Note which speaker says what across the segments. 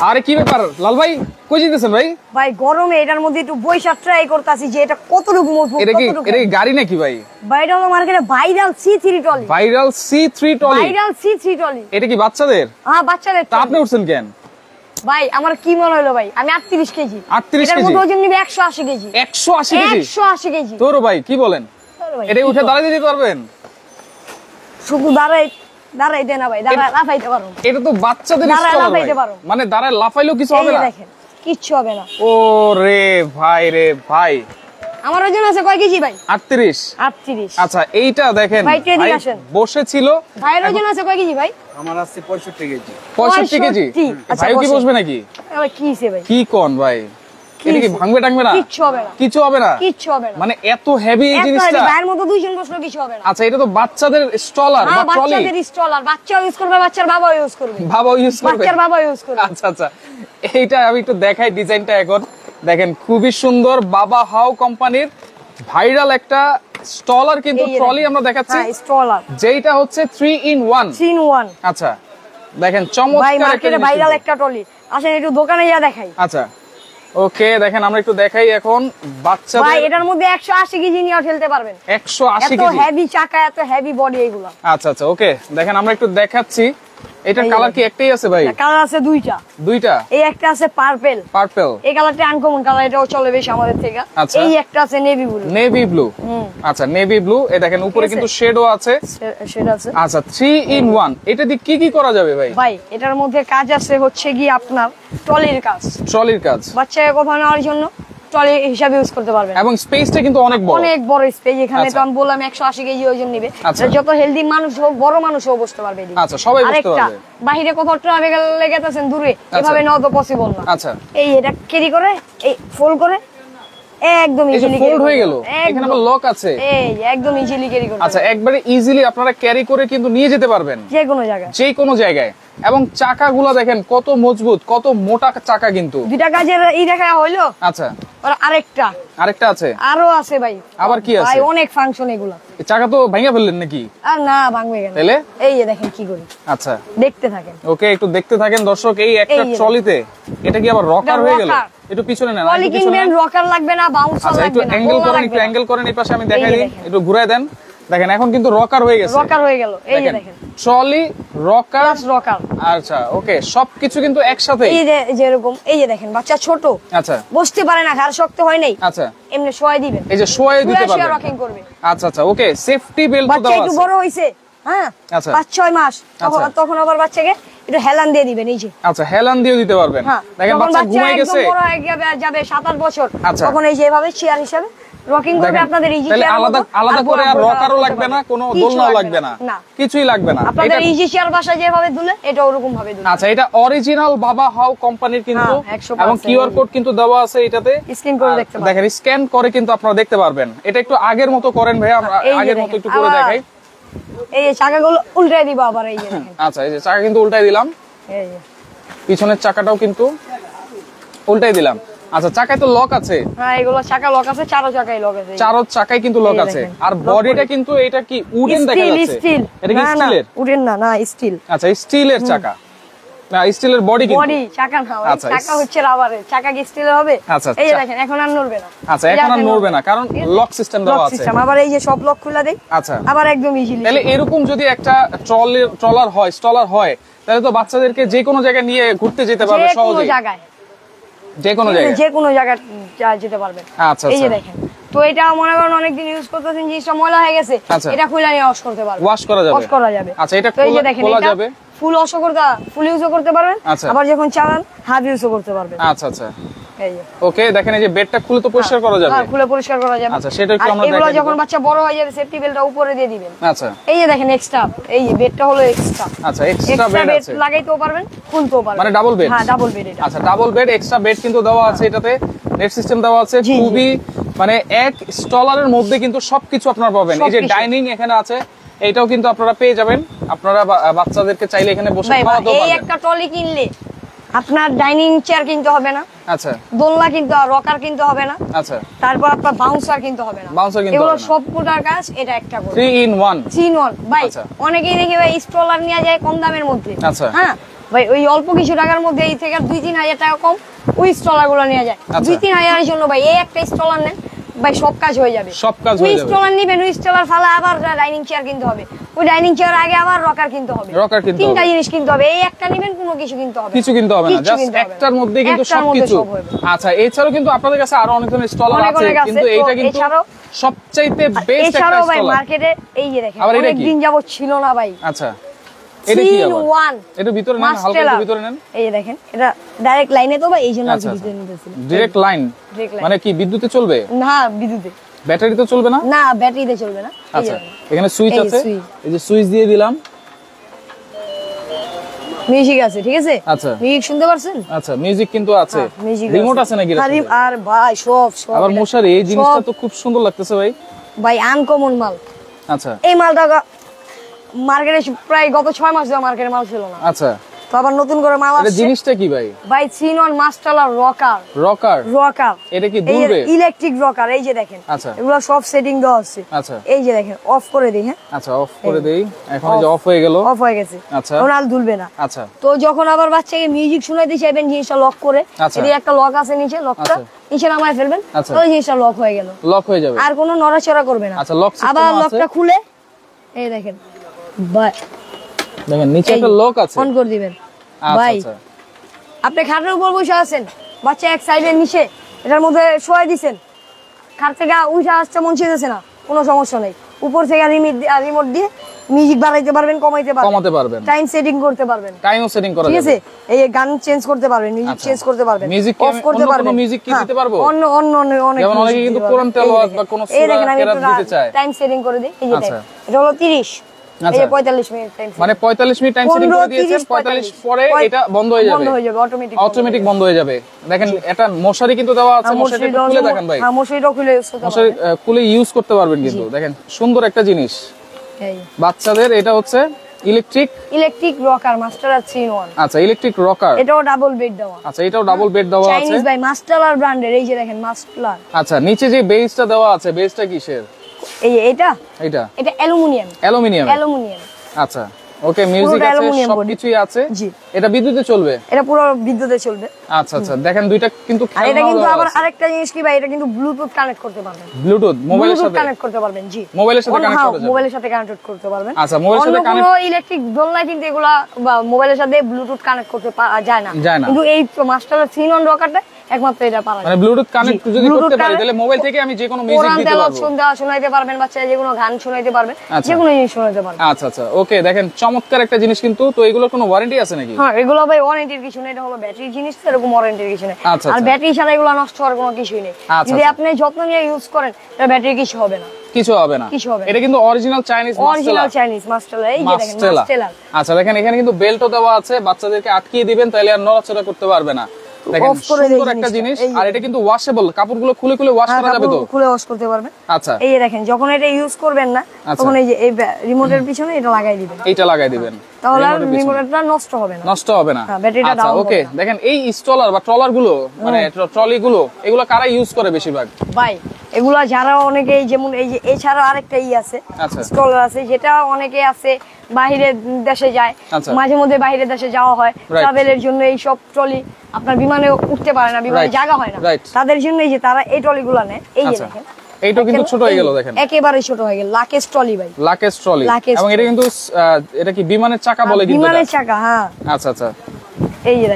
Speaker 1: আরে কি ব্যাপার লাল ভাই, কই যেতেছেন ভাই?
Speaker 2: ভাই গরমে এটার মধ্যে একটু বৈশা ট্রাই করতেছি যে এটা কতটুকু মজবুত।
Speaker 1: এটা কি গাড়ি নাকি ভাই?
Speaker 2: ভাইটা হলো মার্কেটে viral C3 trolley.
Speaker 1: Viral C3 trolley?
Speaker 2: Viral C3 trolley.
Speaker 1: এটা কি বাচ্চাদের?
Speaker 2: হ্যাঁ বাচ্চাদের।
Speaker 1: তা আপনি উঠছেন কেন?
Speaker 2: ভাই আমার কি মনে হলো ভাই, আমি 38 কেজি।
Speaker 1: 38
Speaker 2: এটার
Speaker 1: কেজি?
Speaker 2: মধ্যে ওজন নিবে 180 কেজি।
Speaker 1: 180 কেজি?
Speaker 2: 180 কেজি।
Speaker 1: তোর ভাই কি বলেন? এটা উঠে দাঁড়াতে দিতে পারবেন?
Speaker 2: শুধু দাঁড়াইতে না ভাই, লাফাইতে পারো।
Speaker 1: এটা তো বাচ্চাদের স্টলার, মানে দাঁড়ায় লাফাইলেও কিছু হবে না?
Speaker 2: দেখেন কিচ্ছু হবে না।
Speaker 1: ও রে ভাই রে ভাই।
Speaker 2: আমার ওজন আছে কয় কেজি ভাই?
Speaker 1: 38।
Speaker 2: 38।
Speaker 1: আচ্ছা এইটা দেখেন
Speaker 2: ভাই
Speaker 1: বসেছিল।
Speaker 2: ভাইয়ের ওজন আছে কয় কেজি ভাই?
Speaker 3: আমার আছে 65 কেজি।
Speaker 1: 65 কেজি?
Speaker 2: আচ্ছা
Speaker 1: ভাই কি বসবে নাকি?
Speaker 2: ভাই কি হইছে ভাই?
Speaker 1: কি কোন ভাই? এটা কি ভাঙবে টাঙবে না?
Speaker 2: কিচ্ছু হবে না।
Speaker 1: কিছু হবে না?
Speaker 2: কিচ্ছু হবে না।
Speaker 1: মানে এত হেভি এই জিনিসটা?
Speaker 2: ভাইয়ের মতো 2 জন বসলো কিছু হবে না।
Speaker 1: আচ্ছা এটা তো বাচ্চাদের স্টলার বা ট্রলি?
Speaker 2: বাচ্চাদের স্টলার, বাচ্চা ইউজ করবে, বাচ্চার বাবা ইউজ করবে।
Speaker 1: বাবা ইউজ করবে?
Speaker 2: বাচ্চার বাবা ইউজ করবে।
Speaker 1: আচ্ছা আচ্ছা, এইটা আমি একটু দেখাই ডিজাইনটা। এখন দেখেন খুবই সুন্দর, বাবা হাউ কোম্পানির ভাইরাল একটা স্টলার কিন্তু ট্রলি আমরা দেখাচ্ছি।
Speaker 2: হ্যাঁ স্টলার,
Speaker 1: যেটা হচ্ছে 3 in 1।
Speaker 2: 3 in 1।
Speaker 1: আচ্ছা দেখেন চমৎকার
Speaker 2: ভাই মার্কেটে ভাইরাল একটা ট্রলি। আসেন একটু দোকানে যা দেখাই।
Speaker 1: আচ্ছা ওকে, দেখেন আমরা একটু দেখাই এখন বাচ্চাদের।
Speaker 2: ভাই এটার মধ্যে 180 কেজি নিয়ে ঠেলতে পারবেন।
Speaker 1: 180 কেজি?
Speaker 2: এত হেভি চাকা, এত হেভি বডি এগুলা।
Speaker 1: আচ্ছা আচ্ছা ওকে, দেখেন আমরা একটু দেখাচ্ছি। এটার কালার কি একটাই আছে ভাই?
Speaker 2: কালার আছে দুইটা।
Speaker 1: দুইটা?
Speaker 2: এই একটা আছে পার্পল।
Speaker 1: পার্পল?
Speaker 2: এই কালারটা আনকমন কালার, এটাও চলে বেশি আমাদের থেকে। এই একটা আছে নেভি ব্লু।
Speaker 1: Navy blue? আচ্ছা নেভি ব্লু। এই দেখেন উপরে কিন্তু শেডও আছে।
Speaker 2: শেড আছে।
Speaker 1: আচ্ছা 3 in 1। এটা দিয়ে কি কি করা যাবে ভাই?
Speaker 2: ভাই এটার মধ্যে কাজ আছে হচ্ছে কি আপনার ট্রলির কাজ।
Speaker 1: ট্রলির কাজ?
Speaker 2: বাচ্চাকে কোথাও নেওয়ার জন্য ট্রলি হিসাবে ইউজ করতে পারবেন।
Speaker 1: এবং স্পেসটা কিন্তু অনেক বড়।
Speaker 2: অনেক বড় স্পেস। এখানে তো আমি বললাম 180 কেজি ওজন নেবে। যত হেলদি মানুষ হোক, বড় মানুষ হোক বসতে পারবে।
Speaker 1: আচ্ছা সবাই বসতে পারবে।
Speaker 2: বাইরে কোথাও ট্রাভেল লেগেছেন দূরে, এভাবে নেওয়া তো পসিবল না।
Speaker 1: আচ্ছা
Speaker 2: এই এটা ক্যারি করে, এই ফোল্ড করে একদম ইজিলি
Speaker 1: ফোল্ড হয়ে গেল। এখানে আবার লক আছে।
Speaker 2: এই একদম ইজিলি ক্যারি করতে।
Speaker 1: আচ্ছা একবারে ইজিলি আপনারা ক্যারি করে কিন্তু নিয়ে যেতে পারবেন
Speaker 2: যে কোনো জায়গায়,
Speaker 1: যে কোনো জায়গায়। এবং চাকাগুলো দেখেন কত মজবুত, কত মোটা চাকা কিন্তু।
Speaker 2: দুইটা কাজের এই দেখা হইলো।
Speaker 1: আচ্ছা আরেকটা আছে?
Speaker 2: আরো আছে ভাই।
Speaker 1: আবার কি আছে?
Speaker 2: ভাই অনেক ফাংশন এগুলা।
Speaker 1: চাকা তো ভাঙা ফেললেন নাকি?
Speaker 2: আর না ভাঙবে কেন?
Speaker 1: তাহলে
Speaker 2: এই যে দেখেন কি করি।
Speaker 1: আচ্ছা
Speaker 2: দেখতে থাকেন।
Speaker 1: ওকে একটু দেখতে থাকেন দর্শক। এই একটা ট্রলিতে এটা কি আবার রকার হয়ে গেল? একটু পিছনে নেন।
Speaker 2: ট্রলি কিনবেন, রকার লাগবে না, বাউন্সার লাগবে না।
Speaker 1: আচ্ছা একটু অ্যাঙ্গেল করেন, একটু অ্যাঙ্গেল করেন এই পাশে আমি দেখাই দিই। একটু ঘুরায় দেন। দেখেন এখন কিন্তু রকার হয়ে গেছে।
Speaker 2: রকার হয়ে গেল। এই যে দেখেন
Speaker 1: ট্রলি, রকার।
Speaker 2: আচ্ছা
Speaker 1: ওকে সবকিছু কিন্তু একসাথে।
Speaker 2: এই যে যেরকম এই যে দেখেন বাচ্চা ছোট,
Speaker 1: আচ্ছা
Speaker 2: বসতে পারে না, ঘাড় শক্ত হয় নাই।
Speaker 1: আচ্ছা
Speaker 2: এমনি শোয়াই দিবেন।
Speaker 1: এই যে শোয়াই দিতে পারবেন।
Speaker 2: রকিং করবে।
Speaker 1: আচ্ছা আচ্ছা ওকে, সেফটি বেল্ট তো
Speaker 2: বাচ্চা
Speaker 1: দেওয়া
Speaker 2: একটু
Speaker 1: আছে।
Speaker 2: বড় হইছে, হ্যাঁ
Speaker 1: আচ্ছা
Speaker 2: 5-6 মাস, তখন আবার বাচ্চাকে একটু হেলান দিয়ে দিবেন। এই যে
Speaker 1: আচ্ছা হেলান দিয়ে দিতে পারবেন। দেখেন বাচ্চা ঘুমাই গেছে,
Speaker 2: বড় হয়ে যাবে 7-8 বছর,
Speaker 1: আচ্ছা
Speaker 2: তখন এই যে এভাবে চেয়ার হিসাবে রকিং করবে আপনাদের। ইজি
Speaker 1: তাহলে আলাদা করে আর রকারও লাগবে না, কোনো দোলনাও লাগবে না, কিছুই লাগবে না।
Speaker 2: আপনাদের ইজি চেয়ার বাসা যেভাবে দুলে এটা ওরকম ভাবে দুলে।
Speaker 1: আচ্ছা এটা অরিজিনাল বাবা হাউ কোম্পানির কিন্তু, এবং কিউআর কোড কিন্তু দেওয়া আছে এটাতে।
Speaker 2: স্ক্যান করে দেখতে পারেন।
Speaker 1: দেখেন স্ক্যান করে কিন্তু আপনারা দেখতে পারবেন। এটা একটু আগের মতো করেন ভাই, আমরা আগের মতো একটু করে দেখাই।
Speaker 2: এই চাকাগুলো উল্টাই দিব আবার। এই যে দেখেন।
Speaker 1: আচ্ছা এই যে চাকা কিন্তু উল্টাই দিলাম।
Speaker 2: এই যে
Speaker 1: পিছনের চাকাটাও কিন্তু উল্টাই দিলাম। আচ্ছা চাকায় তো লক আছে?
Speaker 2: হ্যাঁ এগুলো চাকা লক আছে, চারো চাকায় লক আছে।
Speaker 1: চারো চাকায় কিন্তু লক আছে। আর বডিটা কিন্তু এটা কি উডেন দেখা যাচ্ছে? এটা কি স্টিলের?
Speaker 2: উডেন না, না স্টিল।
Speaker 1: আচ্ছা স্টিলের চাকা, না স্টিলের বডি কিন্তু।
Speaker 2: বডি চাকা না, চাকা হচ্ছে রাবারের। চাকা কি স্টিলের হবে?
Speaker 1: আচ্ছা
Speaker 2: এই যে দেখেন এখন আর নড়বে না।
Speaker 1: আচ্ছা এখন আর নড়বে না কারণ লক সিস্টেম দেওয়া আছে।
Speaker 2: আবার এই যে সব লক খুলে দেই।
Speaker 1: আচ্ছা
Speaker 2: আবার একদম ইজিলি।
Speaker 1: তাহলে এরকম যদি একটা স্টলার হয় তাহলে তো বাচ্চাদেরকে যে কোনো জায়গায় নিয়ে ঘুরতে যেতে পারবে সহজেই। যে কোনো জায়গায়
Speaker 2: যেতে পারবেন।
Speaker 1: আচ্ছা
Speaker 2: এই যে দেখেন। তো এটা মনে করেন অনেকদিন ইউজ করতেছেন, জিনিসটা ময়লা হয়ে গেছে, এটা খুলে নিয়ে ওয়াশ করতে পারবেন।
Speaker 1: ওয়াশ করা যাবে। আচ্ছা এটা খোলা যাবে,
Speaker 2: ফুল ওয়াশও ফুল ইউজও করতে পারবেন। আবার যখন চালান হাফ ইউজও করতে পারবেন।
Speaker 1: আচ্ছা আচ্ছা ওকে দেখেন এই যে বেডটা খুলে তো পরিষ্কার করা যাবে।
Speaker 2: হ্যাঁ খুলে পরিষ্কার করা যাবে।
Speaker 1: আচ্ছা সেটা একটু আমরা
Speaker 2: এগুলো যখন বাচ্চা বড় হয়ে যাবে সেফটি বেল্টটা উপরে দিয়ে দিবেন।
Speaker 1: আচ্ছা
Speaker 2: এই যে দেখেন এক্সট্রা, এই যে বেডটা হলো এক্সট্রা।
Speaker 1: আচ্ছা এক্সট্রা বেড আছে,
Speaker 2: লাগাইতেও পারবেন, খুলতেও পারবেন।
Speaker 1: মানে ডাবল বেড?
Speaker 2: হ্যাঁ ডাবল বেড এটা।
Speaker 1: আচ্ছা ডাবল বেড, এক্সট্রা বেড কিন্তু দেওয়া আছে এটাতে, নেট সিস্টেম দেওয়া আছে। খুবই মানে এক স্টলারের মধ্যে কিন্তু সবকিছু আপনারা পাবেন। এই যে ডাইনিং এখানে আছে, এটাও কিন্তু আপনারা পেয়ে যাবেন। আপনারা বাচ্চাদেরকে চাইলে এখানে বসে খাওয়া দাওয়া করবেন।
Speaker 2: এই একটা ট্রলি কিনলে আপনার ডাইনিং চেয়ার কিনতে হবে না।
Speaker 1: আচ্ছা
Speaker 2: দোলনা কিনতে হবে, রকার কিনতে হবে না।
Speaker 1: আচ্ছা তারপর
Speaker 2: তারপর আপনার বাউন্সার কিনতে হবে না। এগুলো সবগুলোর কাজ এটা একটা করে
Speaker 1: 3 in 1।
Speaker 2: 3 in 1 ভাই। অনেকেই দেখি ভাই স্ট্রলার নিয়ে যায় কম দামের মধ্যে।
Speaker 1: আচ্ছা
Speaker 2: হ্যাঁ ভাই ওই অল্প কিছু টাকার মধ্যে এই থেকে 2-3 হাজার টাকা কম ওই স্টলার গুলো নেওয়া যায়। 2-3 হাজারের জন্য ভাই এই একটা স্টলার নেন ভাই সব কাজ হয়ে যাবে।
Speaker 1: সব কাজ হয়ে যাবে।
Speaker 2: স্টলার নিবেন, ওই স্টলার ফালা আবার ডাইনিং চেয়ার কিনতে হবে, ওই ডাইনিং চেয়ার আগে আবার রকার কিনতে হবে, তিনটা জিনিস কিনতে হবে। এই একটা নিবেন কোনো কিছু কিনতে হবে,
Speaker 1: কিছু কিনতে হবে না, জাস্ট একটার মধ্যে কিন্তু সবকিছু। আচ্ছা, এছাড়াও কিন্তু আপনাদের কাছে আরো অনেক ধরনের স্টলার আছে, কিন্তু এইটা কিন্তু সবচাইতে বেস্ট একটা স্টলার।
Speaker 2: ভাই মার্কেটে এই যে দেখেন অনেক দিন যাবত ছিল না ভাই।
Speaker 1: আচ্ছা, এটা কি আবার? এটা ভিতরে নেন, হালকা ভিতরে নেন।
Speaker 2: এই যে দেখেন এটা ডাইরেক্ট লাইনে তো ভাই, এই জন্য আমি ভিতরে নিতেছি।
Speaker 1: ডাইরেক্ট লাইন মানে কি বিদ্যুতে চলবে?
Speaker 2: না, বিদ্যুতে।
Speaker 1: ব্যাটারিতে চলবে না?
Speaker 2: না, ব্যাটারিতে চলবে না।
Speaker 1: আচ্ছা, এখানে সুইচ আছে, এই যে সুইচ দিয়ে দিলাম,
Speaker 2: মিউজিক আছে, ঠিক আছে?
Speaker 1: আচ্ছা,
Speaker 2: মিউজিক শুনতে পারছেন?
Speaker 1: আচ্ছা, মিউজিক কিন্তু আছে, রিমোট আছে নাকি?
Speaker 2: আর ভাই সব
Speaker 1: আবার মশারি, এই জিনিসটা তো খুব সুন্দর লাগতেছে ভাই।
Speaker 2: ভাই আনকমন মাল।
Speaker 1: আচ্ছা,
Speaker 2: এই মালটা মার্কেটে প্রায় গত 6 মাস ধরে মার্কেটে মাল ছিল না।
Speaker 1: আচ্ছা,
Speaker 2: তো আবার নতুন করে মাল আসছে।
Speaker 1: এটা জিনিসটা কি ভাই?
Speaker 2: ভাই সিনন মাস্টালার রকার। রকার
Speaker 1: এটা কি দুলবে?
Speaker 2: ইলেকট্রিক রকার, এই যে দেখেন।
Speaker 1: আচ্ছা,
Speaker 2: এগুলো সব সেটিং দেওয়া আছে।
Speaker 1: আচ্ছা,
Speaker 2: এই যে দেখেন অফ করে দেই। হ্যাঁ,
Speaker 1: আচ্ছা, অফ করে দেই। এখন এই যে অফ হয়ে গেল,
Speaker 2: অফ হয়ে গেছে।
Speaker 1: আচ্ছা,
Speaker 2: এখন আর দুলবে না।
Speaker 1: আচ্ছা,
Speaker 2: তো যখন আবার বাচ্চাকে মিউজিক শোনাইতে চাইবেন, জিনিসটা লক করে, এই একটা লক আছে নিচে, লকটা নিচে নামায় ফেলবেন, ওই জিনিসটা লক হয়ে গেল, লক হয়ে যাবে, আর কোনো নড়াচড়া করবে না।
Speaker 1: আচ্ছা, লক সিস্টেম আছে।
Speaker 2: আবার লকটা খুলে এই দেখেন ভাই,
Speaker 1: দেখেন নিচে একটা লক আছে,
Speaker 2: অন করে দিবেন। ভাই আপনি খাটের উপর বসে আছেন, বাচ্চা এক সাইডে নিচে এটার মধ্যে শোয়াই দিবেন, খাট থেকে উঠে আসতে মন চাইতেছে না, কোনো সমস্যা নেই, উপর থেকে রিমোট দিয়ে মিউজিক বাড়াইতে পারবেন, কমাতে পারবেন, টাইম সেটিং করতে পারবেন, টাইমও সেটিং করা যাবে, ঠিক আছে? এই গান চেঞ্জ করতে পারবেন, মিউজিক চেঞ্জ করতে পারবেন, অফ করতে পারবেন, মিউজিক কি দিতে পারবো, অন্য অনেক, যেমন অনেকে কিন্তু কোরআন তেলাওয়াত বা কোন সূরা কেরাত দিতে চায়, টাইম সেটিং করে দেই। এই যে এটা হলো 30, এই যে 45 মিনিট টাইম, মানে 45 মিনিট টাইম সেটিং করে দিয়েছেন, 45 পরে এটা বন্ধ হয়ে যাবে, অটোমেটিক বন্ধ হয়ে যাবে। দেখেন এটা মশারি কিন্তু দেওয়া আছে, মশারিটা খুলে দেখেন ভাই, মশারিটা খুলে ইউজ করতে পারবেন কিন্তু। দেখেন সুন্দর একটা জিনিস বাচ্চাদের, এটা হচ্ছে ইলেকট্রিক রকার মাস্টার 3-in-1। আচ্ছা, ইলেকট্রিক রকার, এটাও ডাবল বেড দেওয়া। আচ্ছা, এটাও ডাবল বেড দেওয়া আছে, চাইনিজ ভাই মাস্টালার ব্র্যান্ডের, এই যে দেখেন মাস্টালার। আচ্ছা, নিচে যে বেসটা দেওয়া আছে, বেসটা কিসের? এই এটা অ্যালুমিনিয়াম। আচ্ছা, ওকে, মিউজিক আছে, সবকিছুই আছে। এটা বিদ্যুতে চলবে? এটা পুরো বিদ্যুতে চলবে। আচ্ছা, আচ্ছা, দেখেন দুইটা কিন্তু, আর এটা কিন্তু আবার আরেকটা জিনিস কি ভাই, এটা কিন্তু ব্লুটুথ কানেক্ট করতে পারবেন, ব্লুটুথ মোবাইলের সাথে কানেক্ট করতে পারবেন। জি, মোবাইলের সাথে কানেক্ট করা যাবে, মোবাইলের সাথে কানেক্ট করতে পারবেন। আচ্ছা, মোবাইলের সাথে কানেক্ট, কোনো ইলেকট্রিক দোলনা কিন্তু এগুলা মোবাইলের সাথে ব্লুটুথ কানেক্ট করতে যায় না, কিন্তু এই মাস্টারের 3-in-1 রকারটা একমাত্র এটা পারা যায়। মানে ব্লুটুথ কানেক্ট যদি করতে পারি, তাহলে মোবাইল থেকে আমি যে কোনো মিউজিক দিতে পারবো, শোনাইতে পারবেন, বাচ্চারা যে কোনো গান শোনাইতে পারবেন, যে কোনো জিনিস শোনাইতে পারবেন। আচ্ছা, আচ্ছা, ওকে, দেখেন চমৎকার একটা জিনিস কিন্তু। তো এগুলোর কোনো ওয়ারেন্টি আছে নাকি? হ্যাঁ, এগুলো ভাই ওয়ারেন্টির কিছু নেই, এটা হলো ব্যাটারি জিনিস, এরকম ওয়ারেন্টির কিছু নেই। আর ব্যাটারি ছাড়া এগুলো নষ্ট হওয়ার কোনো কিছুই নেই, যদি আপনি যত্ন নিয়ে ইউজ করেন, এটা ব্যাটারি কিছু হবে না, কিছু হবে না। এটা কিন্তু অরিজিনাল চাইনিজ মাস্টালা, এই যে দেখেন মাস্টালা। আচ্ছা, দেখেন এখানে কিন্তু বেল্টও দেওয়া আছে, বাচ্চাদেরকে আটকিয়ে দিবেন, তাহলে আর নড়াচড়া করতে পারবে না। দেখেন সুন্দর একটা জিনিস, আর এটা কিন্তু ওয়াশেবল, কাপড়গুলো খুলে ওয়াশ করা যাবে, তো খুলে ওয়াশ করতে পারবেন। আচ্ছা, এই দেখেন যখন এটা ইউজ করবেন না, তখন এই যে এই রিমোটের পিছনে এটা লাগাই দিবেন, এইটা লাগাই দিবেন, তাহলে আর রিমোটটা নষ্ট হবে না, ব্যাটারিটা ডাউন হবে না। ওকে, দেখেন এই স্টলার বা ট্রলার গুলো, মানে ট্রলি গুলো, এগুলো কারা ইউজ করে বেশিরভাগ? ভাই এগুলা যারা অনেকে, যেমন এই যে এছাড়া আরেকটা আছে, স্টলার আছে, যেটা অনেকে আছে বাইরের দেশে যায়, মাঝে মধ্যে বাইরের দেশে যাওয়া হয় ট্রাভেলের জন্য, এই সব ট্রলি আপনার বিমানে উঠতে পারে না, বিমানে জায়গা হয় না, তাদের জন্য এই যে তারা এই ট্রলিগুলো নেয়। এই যে দেখেন এইটা কিন্তু ছোট হয়ে গেল, দেখেন একেবারে ছোট হয়ে গেল, লাকেজ ট্রলি ভাই, লাকেজ ট্রলি। এবং এটা কিন্তু এটা কি বিমানের চাকা বলে? কিন্তু বিমানের চাকা, হ্যাঁ। আচ্ছা, আচ্ছা, এই যে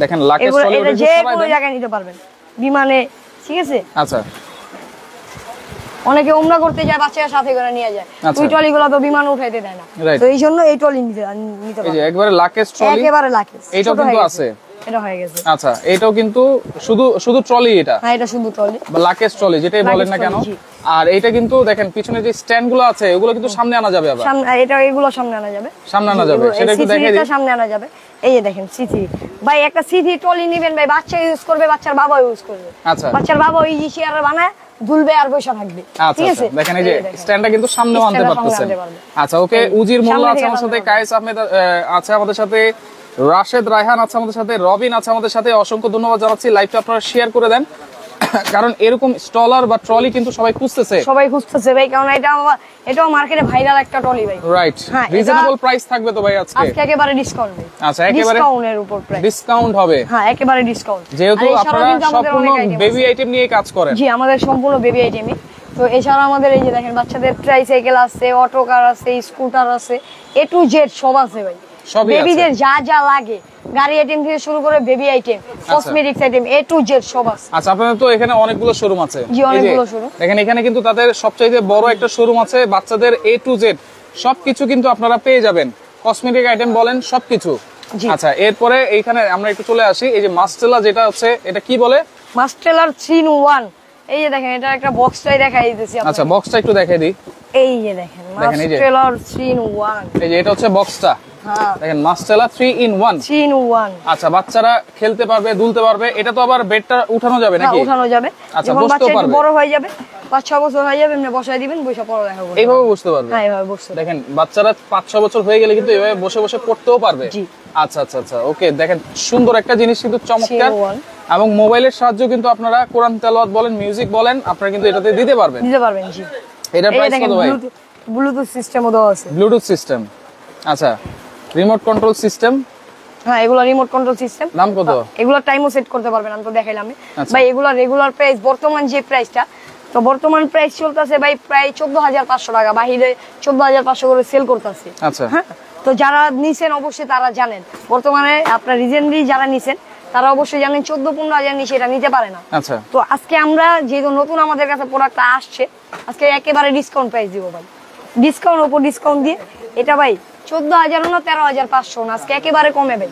Speaker 2: দেখেন লাকেজ ট্রলি, এটা যে কোনো জায়গায় নিতে পারবেন, বিমানে, ঠিক আছে? আচ্ছা, অনেকে উমরা করতে যায়, বাচ্চারা সাথে করে নিয়ে যায়, ওই ট্রলিগুলো তো বিমান উঠাইতে দেয় না, তো এই জন্য এই ট্রলি নিতে পারবেন। এই যে একবারে লাকেজ ট্রলি, একেবারে লাকেজ, এইটাও কিন্তু আছে, এটা হয়ে গেছে। আচ্ছা, এটাও কিন্তু শুধু ট্রলি, এটা হ্যাঁ, এটা শুধু ট্রলি বা লাকেজ ট্রলি, যেটাই বলেন না কেন। আর এটা কিন্তু দেখেন পিছনে যে স্ট্যান্ড গুলো আছে, ওগুলো কিন্তু সামনে আনা যাবে, আবার সামনে, এটা এগুলো সামনে আনা যাবে, সেটা একটু দেখাই দিই, সামনে আনা যাবে। এই যে দেখেন সিথি ভাই, একটা সিথি ট্রলি নেবেন ভাই, বাচ্চা ইউজ করবে, বাচ্চার বাবা ইউজ করবে। আচ্ছা, বাচ্চার বাবা ইজি চেয়ার বানায় দুলবে আর বসে থাকবে, ঠিক আছে? দেখেন এই যে স্ট্যান্ডটা কিন্তু সামনেও আনতে পারতেছেন। আচ্ছা, ওকে, উজির মোল্লা আছে আমার সাথে, কায়েস আহমেদ আছে আমাদের সাথে, রাশেদ রায়হান আছে আমাদের সাথে, রবিন আছে আমাদের সাথে, অসংখ্য ধন্যবাদ জানাচ্ছি। লাইভটা আপনারা শেয়ার করে দেন।
Speaker 1: কারণ এরকম স্টলার বা ট্রলি কিন্তু সবাই খুঁজতেছে
Speaker 2: ভাই, কারণ এটাও মার্কেটে ভাইরাল একটা ট্রলি ভাই।
Speaker 1: রাইট,
Speaker 2: হ্যাঁ,
Speaker 1: রিজনেবল প্রাইস থাকবে তো ভাই আজকে
Speaker 2: একেবারে ডিসকাউন্ট ভাই।
Speaker 1: আচ্ছা, একেবারে
Speaker 2: ডিসকাউন্টের উপর প্রাইস,
Speaker 1: ডিসকাউন্ট হবে।
Speaker 2: হ্যাঁ, একেবারে ডিসকাউন্ট।
Speaker 1: যেহেতু আপনারা সম্পূর্ণ বেবি আইটেম নিয়ে কাজ করেন।
Speaker 2: জি, আমাদের সম্পূর্ণ বেবি আইটেমই। তো এছাড়া আমাদের এই যে দেখেন বাচ্চাদের ট্রাইসাইকেল আছে, অটো কার আছে, স্কুটার আছে, এ টু জেড সব আছে ভাই। বেবিদের যা যা লাগে, গাড়ি আইটেম থেকে শুরু করে baby item, cosmetics item, A to Z সব আছে।
Speaker 1: আচ্ছা, আপনাদের তো এখানে অনেকগুলো শোরুম আছে।
Speaker 2: জি, অনেকগুলো শোরুম।
Speaker 1: দেখেন এখানে কিন্তু তাদের সবচেয়ে বড় একটা শোরুম আছে, বাচ্চাদের এ টু জেড সবকিছু কিন্তু আপনারা পেয়ে যাবেন, কসমেটিক আইটেম বলেন সবকিছু। আচ্ছা, এরপরে এইখানে আমরা একটু চলে আসি, এই যে মাস্টেলা যেটা হচ্ছে, এটা কি বলে?
Speaker 2: মাস্টেলার 3 in 1। এই যে দেখেন, এটা একটা বক্সটাই দেখাই দিতেছি আপনাদের।
Speaker 1: আচ্ছা, বক্সটা একটু দেখাই দিই।
Speaker 2: এই যে দেখেন মাস্টেলার 3 in 1।
Speaker 1: এই যে এটা হচ্ছে বক্সটা।
Speaker 2: হ্যাঁ,
Speaker 1: দেখেন মাস্টেলা 3 in 1।
Speaker 2: 3 in 1।
Speaker 1: আচ্ছা, বাচ্চারা খেলতে পারবে, দুলতে পারবে। এটা তো আবার বেডটা উঠানো যাবে নাকি?
Speaker 2: হ্যাঁ, উঠানো যাবে।
Speaker 1: আচ্ছা,
Speaker 2: যখন
Speaker 1: বসতেও
Speaker 2: বাচ্চা একটু
Speaker 1: পারবে।
Speaker 2: বড় হয়ে যাবে, 5-6 বছর হয়ে যাবে, এমনি বসায় দিবেন, বসে পড়ালেখা করবে।
Speaker 1: এইভাবে বসতে পারবে?
Speaker 2: হ্যাঁ, এইভাবে বসতে।
Speaker 1: দেখেন বাচ্চারা 5-6 বছর হয়ে গেলে কিন্তু এইভাবে বসে বসে পড়তেও পারবে।
Speaker 2: জি।
Speaker 1: আচ্ছা আচ্ছা আচ্ছা, ওকে। দেখেন সুন্দর একটা জিনিস, কিন্তু চমৎকার।
Speaker 2: 3 in 1।
Speaker 1: এবং মোবাইলের সাহায্য কিন্তু আপনারা কোরআন তেলাওয়াত বলেন, মিউজিক বলেন, আপনারা কিন্তু এটাতে দিতে পারবেন।
Speaker 2: জি।
Speaker 1: এটার প্রাইস কত ভাই?
Speaker 2: ব্লুটুথ সিস্টেমও দেওয়া আছে।
Speaker 1: Bluetooth system. আচ্ছা, রিমোট কন্ট্রোল সিস্টেম।
Speaker 2: হ্যাঁ, এগুলা রিমোট কন্ট্রোল সিস্টেম।
Speaker 1: দাম কত?
Speaker 2: এগুলা টাইমও সেট করতে পারবেন, আমি তো দেখাইলাম।
Speaker 1: আচ্ছা।
Speaker 2: ভাই এগুলা রেগুলার প্রাইস, বর্তমান যে প্রাইসটা, তো বর্তমান প্রাইস চলতেছে ভাই প্রায় 14,500 টাকা, বাহিরে 14,500 করে সেল করতেছে।
Speaker 1: আচ্ছা,
Speaker 2: হ্যাঁ, তো যারা নিছেন অবশ্যই তারা জানেন, বর্তমানে আপনার রিসেন্টলি যারা নিছেন তারা অবশ্যই জানেন 14-15,000 নিচে এটা নিতে পারে না।
Speaker 1: আচ্ছা,
Speaker 2: তো আজকে আমরা যেহেতু নতুন আমাদের কাছে প্রোডাক্টটা আসছে, আজকে একেবারে ডিসকাউন্ট প্রাইস দিব ভাই। ডিসকাউন্ট উপর ডিসকাউন্ট দিয়ে এটা ভাই 14,000 না 13,500 না, আজকে একেবারে কমে ভাই,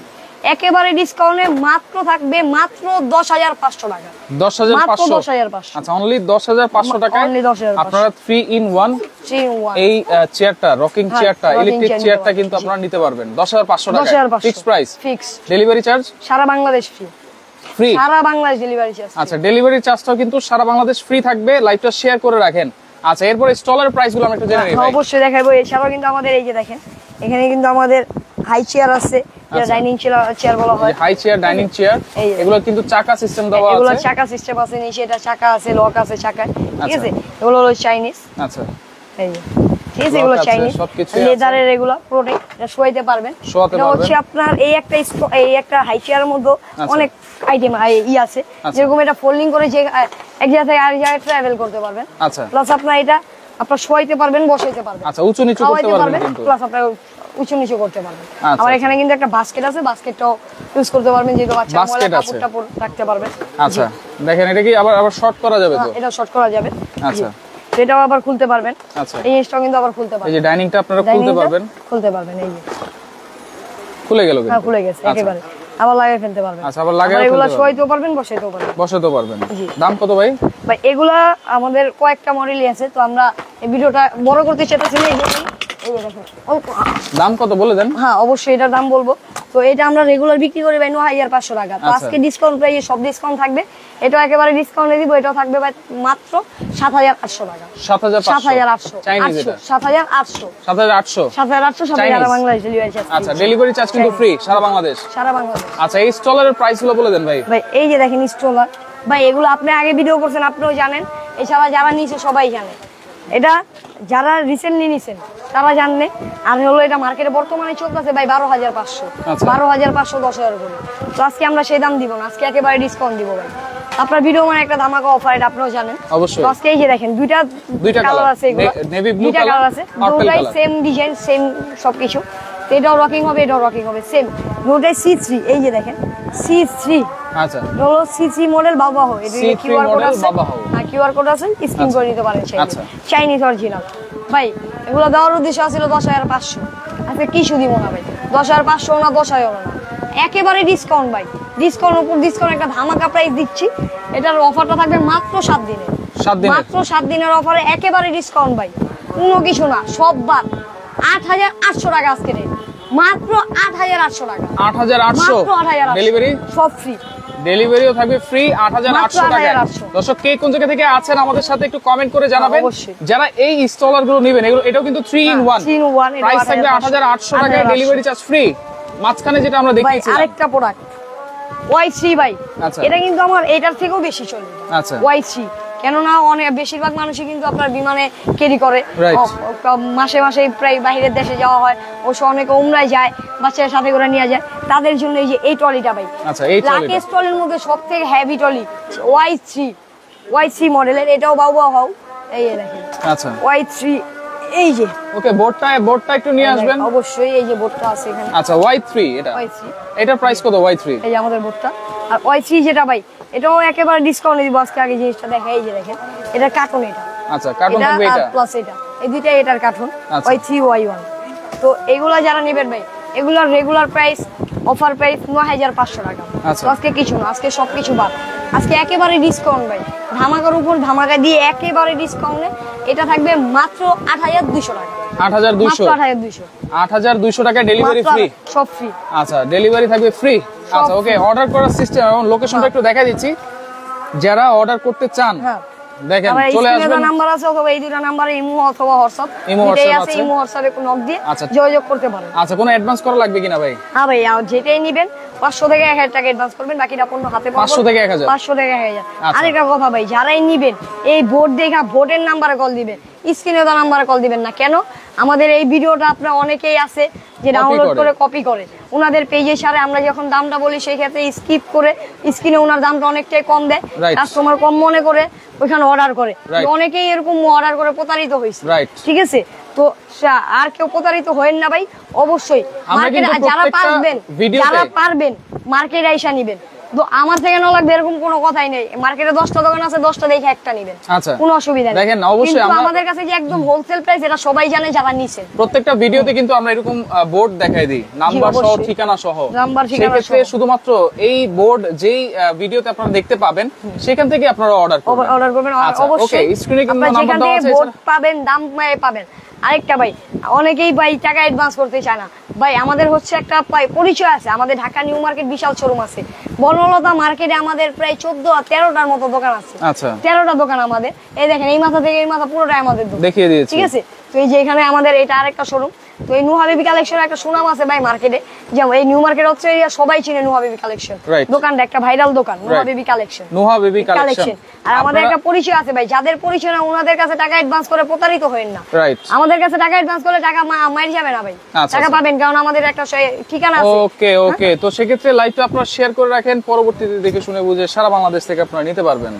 Speaker 2: একেবারে ডিসকাউন্টে মাত্র থাকবে মাত্র 10,500 টাকা।
Speaker 1: 10,500?
Speaker 2: 10,500।
Speaker 1: আচ্ছা, অনলি 10,500 টাকায়
Speaker 2: Only 10,500
Speaker 1: আপনারা 3 in 1 এই চেয়ারটা, রকিং চেয়ারটা, ইলেকট্রিক চেয়ারটা কিন্তু আপনারা নিতে পারবেন 10,500 টাকা। Fixed price,
Speaker 2: fixed.
Speaker 1: Delivery charge
Speaker 2: সারা বাংলাদেশ ফ্রি।
Speaker 1: ফ্রি?
Speaker 2: সারা বাংলাদেশ ডেলিভারি চার্জ।
Speaker 1: আচ্ছা, ডেলিভারি চার্জটাও কিন্তু সারা বাংলাদেশ ফ্রি থাকবে। লাইভটা শেয়ার করে রাখেন। আচ্ছা, এরপর স্টলের প্রাইসগুলো আমরা একটু জেনে নিই ভাই।
Speaker 2: অবশ্যই দেখাবো। এছাড়াও কিন্তু আমাদের এই যে দেখেন, এখানে কিন্তু আমাদের হাই চেয়ার আছে, যেটা ডাইনিং চেয়ার বলা হয়।
Speaker 1: হাই চেয়ার, ডাইনিং চেয়ার, এগুলো কিন্তু চাকা সিস্টেম দেওয়া আছে।
Speaker 2: এগুলো চাকা সিস্টেম আছে, নিচে এটা চাকা আছে, লক আছে চাকায়, ঠিক আছে। এগুলো হলো চাইনিজ।
Speaker 1: আচ্ছা,
Speaker 2: এই যে ঠিক আছে, এগুলো চাইনিজ, লেদারের, এগুলো প্রোটেক্ট, এটা শোয়াইতে পারবেন। এটা হচ্ছে আপনার এই একটা হাই চেয়ারের মধ্যে অনেক আইটেম আছে, যেরকম এটা ফোল্ডিং করে যে এক জায়গা থেকে আরেক জায়গায় ট্রাভেল করতে পারবেন।
Speaker 1: আচ্ছা,
Speaker 2: প্লাস আপনার এটা আপনার শোয়াইতে পারবেন, বসাইতে পারবেন।
Speaker 1: আচ্ছা, উঁচু নিচু করতে পারবেন কিন্তু,
Speaker 2: প্লাস আপনার উঁচু নিচু করতে পারবেন। আমার এখানে কিন্তু একটা বাস্কেট আছে, বাস্কেটটাও ইউজ করতে পারবেন, যেহেতু বাচ্চা ময়লা কাপড় রাখতে পারবেন।
Speaker 1: আচ্ছা, দেখেন এটা কি আবার শর্ট করা যাবে তো?
Speaker 2: এটা শর্ট করা যাবে।
Speaker 1: আচ্ছা,
Speaker 2: এটাও আবার খুলতে পারবেন।
Speaker 1: আচ্ছা,
Speaker 2: এই জিনিসটাও কিন্তু আবার খুলতে পারবেন।
Speaker 1: এই যে ডাইনিংটা আপনারা খুলতে পারবেন।
Speaker 2: এই যে
Speaker 1: খুলে গেল কিন্তু?
Speaker 2: হ্যাঁ, খুলে গেছে একেবারে। আবার লাগিয়ে ফেলতে পারবেন।
Speaker 1: আচ্ছা, আবার লাগিয়ে
Speaker 2: এগুলা শোয়াইতেও পারবেন, বসাইতেও পারবেন।
Speaker 1: বসাতেও পারবেন। দাম কত ভাই?
Speaker 2: ভাই এগুলা আমাদের কয়েকটা মডেলই আছে, তো আমরা এই ভিডিওটা বড় করতে চাইতেছি না, এই জন্যই। এই যে দেখুন,
Speaker 1: দাম কত বলে দেন।
Speaker 2: হ্যাঁ, অবশ্যই এটার দাম বলবো। তো এটা আমরা রেগুলার বিক্রি করি ভাই 9,500 টাকা। তো আজকে ডিসকাউন্ট প্রাইসে সব ডিসকাউন্ট থাকবে, এটা একেবারে ডিসকাউন্টে দিব। এটাও থাকবে ভাই মাত্র 7,800 টাকা।
Speaker 1: 7,800 চাইনিজ, এটা
Speaker 2: 7,800 সারা বাংলাদেশ ডেলিভারি চার্জ।
Speaker 1: আচ্ছা, ডেলিভারি চার্জ কিন্তু ফ্রি সারা বাংলাদেশ।
Speaker 2: সারা বাংলাদেশ।
Speaker 1: আচ্ছা, এই স্টলারের প্রাইসগুলো বলে দেন ভাই।
Speaker 2: ভাই এই যে দেখেন স্টলার, ভাই এগুলো আপনি আগে ভিডিও করছেন, আপনিও জানেন। এছাড়া যারা নিছে সবাই জানে, এটা যারা রিসেন্টলি নিছেন তারা জানলে। আর হলো এটা মার্কেটে বর্তমানে চলতেছে ভাই 12,500। 12,500 10,000 করে। তো আজকে আমরা সেই দাম দিব না, আজকে একেবারে ডিসকাউন্ট দিব ভাই। আপনার ভিডিও মানে একটা ধামাকা অফার, এটা আপনিও জানেন অবশ্যই। তো আজকে এই যে দেখেন দুইটা কালার আছে, এগুলো নেভি ব্লু কালার আছে, দুটাই সেম ডিজাইন, সেম সবকিছু। তো এটাও রকিং হবে, এটাও রকিং হবে, সেম দুটাই C3। এই যে দেখেন C3।
Speaker 1: আচ্ছা,
Speaker 2: হলো C3 মডেল বাবা হয়। এটা কিউআর কোড আছে, হ্যাঁ কিউআর কোড আছে, স্ক্যান করে নিতে পারেন। চাইনিজ অরিজিনাল ভাই। এগুলো দেওয়ার উদ্দেশ্য ছিল 10,500। আজকে কিছু দিব না ভাই, 10,500 না 10,000 না, একেবারে ডিসকাউন্ট ভাই। ডিসকাউন্ট উপর ডিসকাউন্ট, একটা ধামাকা প্রাইস দিচ্ছি। এটার অফারটা থাকবে মাত্র 7 দিনের, মাত্র 7 দিনের অফারে একেবারে ডিসকাউন্ট ভাই। কোনো কিছু না, সব বাদ। 8,800 টাকা আজকে রেট, মাত্র 8,800 টাকা।
Speaker 1: 8,800 ডেলিভারি
Speaker 2: সব ফ্রি,
Speaker 1: ডেলিভারিও থাকবে ফ্রি 8,800 টাকা। দর্শক কে কোন জায়গা থেকে আছেন আমাদের সাথে একটু কমেন্ট করে জানাবেন। যারা এই স্টলার গুলো নেবেন, এটাও কিন্তু 3 in 1 প্রাইস থাকবে 8,800 টাকা, ডেলিভারি চার্জ ফ্রি। মাঝখানে যেটা আমরা দেখেছি
Speaker 2: আরেকটা প্রোডাক্ট, Y3 ভাই,
Speaker 1: আচ্ছা।
Speaker 2: এটা কিন্তু আমার এটার থেকেও বেশি চলে।
Speaker 1: আচ্ছা।
Speaker 2: Y3 কেননা অনেক বেশিরভাগ মানুষই কিন্তু আপনার বিমানে ক্যারি করে,
Speaker 1: Right.
Speaker 2: মাসে মাসে প্রায় বাইরের দেশে যাওয়া হয়, অবশ্য অনেকে উমরায় যায়, বাচ্চাদের সাথে করে নিয়ে যায়, তাদের জন্য এই যে এই ট্রলিটা ভাই।
Speaker 1: আচ্ছা, এই ট্রলিটা
Speaker 2: লাকেজ ট্রলির মধ্যে সবথেকে হেভি ট্রলি Y3 মডেলের, এটাও বাবু হাউ, এই যে দেখেন
Speaker 1: আচ্ছা
Speaker 2: Y3, এই যে
Speaker 1: ওকে বোর্ডটা একটু নিয়ে আসবেন।
Speaker 2: অবশ্যই এই যে বোর্ডটা আছে এখানে,
Speaker 1: আচ্ছা Y3 এটা,
Speaker 2: Y3
Speaker 1: এটার প্রাইস কত Y3?
Speaker 2: এই যে আমাদের বোর্ডটা। আর Y3 যেটা ভাই, এটাও একেবারে ডিসকাউন্টে দিব আজকে। আগে জিনিসটা দেখা, এই যে দেখেন এটা কার্টুন, এটা
Speaker 1: আচ্ছা কার্টুন
Speaker 2: এটা
Speaker 1: থাকবে
Speaker 2: আর
Speaker 1: এটা
Speaker 2: প্লাস এটা, এই দুইটাই এটার কার্টুন।
Speaker 1: আচ্ছা।
Speaker 2: Y3 Y1, তো এগুলা যারা নেবেন ভাই, এগুলার রেগুলার প্রাইস, অফার প্রাইস 9500 টাকা।
Speaker 1: আচ্ছা।
Speaker 2: তো আজকে কিছু না, আজকে সবকিছু বাদ, আজকে একেবারে ডিসকাউন্ট ভাই, ধামাকার উপর ধামাকা দিয়ে একেবারে ডিসকাউন্টে এটা থাকবে মাত্র 8200 টাকা।
Speaker 1: 8200, 8200 টাকা ডেলিভারি ফ্রি,
Speaker 2: সব ফ্রি।
Speaker 1: আচ্ছা ডেলিভারি থাকবে ফ্রি। আচ্ছা ওকে, অর্ডার করার সিস্টেম এবং লোকেশনটা একটু দেখা দিচ্ছি, যারা অর্ডার করতে চান
Speaker 2: হ্যাঁ,
Speaker 1: দেখেন
Speaker 2: আমার
Speaker 1: চলে
Speaker 2: স্ক্রিনে
Speaker 1: আসবেন।
Speaker 2: নাম্বার আছে, অথবা এই দুটো নাম্বারে ইমো অথবা হোয়াটসঅ্যাপ,
Speaker 1: ইমো,
Speaker 2: যেটাই
Speaker 1: হোয়াটসঅ্যাপ
Speaker 2: আছে,
Speaker 1: আছে।
Speaker 2: ইমো হোয়াটসঅ্যাপে নক দিয়ে
Speaker 1: আচ্ছা।
Speaker 2: যোগাযোগ করতে পারেন।
Speaker 1: আচ্ছা কোনো অ্যাডভান্স করা লাগবে কিনা ভাই?
Speaker 2: হ্যাঁ ভাই, আর যেটাই নিবেন 500 থেকে 1000 টাকা অ্যাডভান্স করবেন, বাকিটা পণ্য হাতে পাবেন।
Speaker 1: 500 থেকে 1000,
Speaker 2: 500 থেকে 1000।
Speaker 1: আচ্ছা।
Speaker 2: আরেকটা কথা ভাই, যারাই নিবেন এই বোর্ড দেখা বোর্ডের নাম্বারে কল দিবেন, স্ক্রিনে দেওয়া নাম্বারে কল দিবেন না। কেন? আমাদের এই ভিডিওটা আপনারা অনেকেই আছে যে ডাউনলোড করে কপি করে ওনাদের পেজে সারে, আমরা যখন দামটা বলি সেই ক্ষেত্রে স্কিপ করে স্ক্রিনে ওনার দামটা অনেকটাই কম দেয়,
Speaker 1: Right.
Speaker 2: কাস্টমার কম মনে করে ওইখানে অর্ডার করে।
Speaker 1: Right.
Speaker 2: অনেকেই এরকম অর্ডার করে প্রতারিত হয়েছে,
Speaker 1: Right.
Speaker 2: ঠিক আছে? তো আর কেউ প্রতারিত হয়েন না ভাই, অবশ্যই
Speaker 1: আমরা কিন্তু
Speaker 2: যারা পারবেন,
Speaker 1: ভিডিওতে
Speaker 2: যারা পারবেন মার্কেটে আইসা নিবেন। তো আমার থেকে না লাগবে এরকম কোনো কথাই নেই, মার্কেটে 10টা দোকান আছে, 10টা দেখে একটা নিবেন,
Speaker 1: আচ্ছা
Speaker 2: কোনো অসুবিধা নেই।
Speaker 1: দেখেন অবশ্যই
Speaker 2: কিন্তু
Speaker 1: আমরা
Speaker 2: আমাদের কাছে যে একদম হোলসেল প্রাইস, এটা সবাই জানে যারা নিছে।
Speaker 1: প্রত্যেকটা ভিডিওতে কিন্তু আমরা এরকম বোর্ড দেখাই দিই, নাম্বার সহ,
Speaker 2: অবশ্যই।
Speaker 1: ঠিকানা সহ।
Speaker 2: নাম্বার, ঠিকানা
Speaker 1: সেক্ষেত্রে
Speaker 2: সহ।
Speaker 1: শুধুমাত্র এই বোর্ড যেই ভিডিওতে আপনারা দেখতে পাবেন সেখান থেকে আপনারা অর্ডার করবেন।
Speaker 2: অর্ডার করবেন
Speaker 1: আচ্ছা,
Speaker 2: অবশ্যই।
Speaker 1: ওকে, স্ক্রিনে কিন্তু
Speaker 2: আপনারা
Speaker 1: নাম্বার
Speaker 2: যেখান
Speaker 1: দেওয়া
Speaker 2: থেকে
Speaker 1: আছে,
Speaker 2: বোর্ড পাবেন, দাম পাবেন। আরেকটা ভাই, অনেকেই ভাই টাকা অ্যাডভান্স করতে চায় না ভাই, আমাদের হচ্ছে একটা পরিচয় আছে, আমাদের ঢাকা নিউ মার্কেট বিশাল শোরুম আছে, বনলতা মার্কেটে আমাদের প্রায় 13টার মতো দোকান আছে।
Speaker 1: আচ্ছা
Speaker 2: 13টা দোকান আমাদের, এই দেখেন এই মাথা থেকে এই মাথা পুরোটাই আমাদের দোকান,
Speaker 1: দেখিয়ে দিয়েছি।
Speaker 2: ঠিক আছে? তো এই যে এখানে আমাদের এটা আরেকটা শোরুম। তো এই নুহা বেবি কালেকশনের একটা সুনাম আছে ভাই মার্কেটে, যেমন এই নিউ মার্কেট হচ্ছে সবাই চিনে নুহা বেবি কালেকশন,
Speaker 1: Right.
Speaker 2: দোকানটা একটা ভাইরাল দোকান, Nuha baby collection,
Speaker 1: Nuha baby collection.
Speaker 2: আর আমাদের একটা পরিচয় আছে ভাই, যাদের পরিচয় না ওনাদের কাছে টাকা অ্যাডভান্স করে প্রতারিত হবেন না।
Speaker 1: রাইট,
Speaker 2: আমাদের কাছে টাকা অ্যাডভান্স করলে টাকা মাইর যাবে না ভাই,
Speaker 1: আচ্ছা,
Speaker 2: টাকা
Speaker 1: আচ্ছা।
Speaker 2: পাবেন, কারণ আমাদের একটা ঠিকানা আছে।
Speaker 1: ওকে, তো সেক্ষেত্রে লাইভটা আপনারা শেয়ার করে রাখেন, পরবর্তীতে দেখে শুনে বুঝে সারা বাংলাদেশ থেকে আপনারা নিতে পারবেন।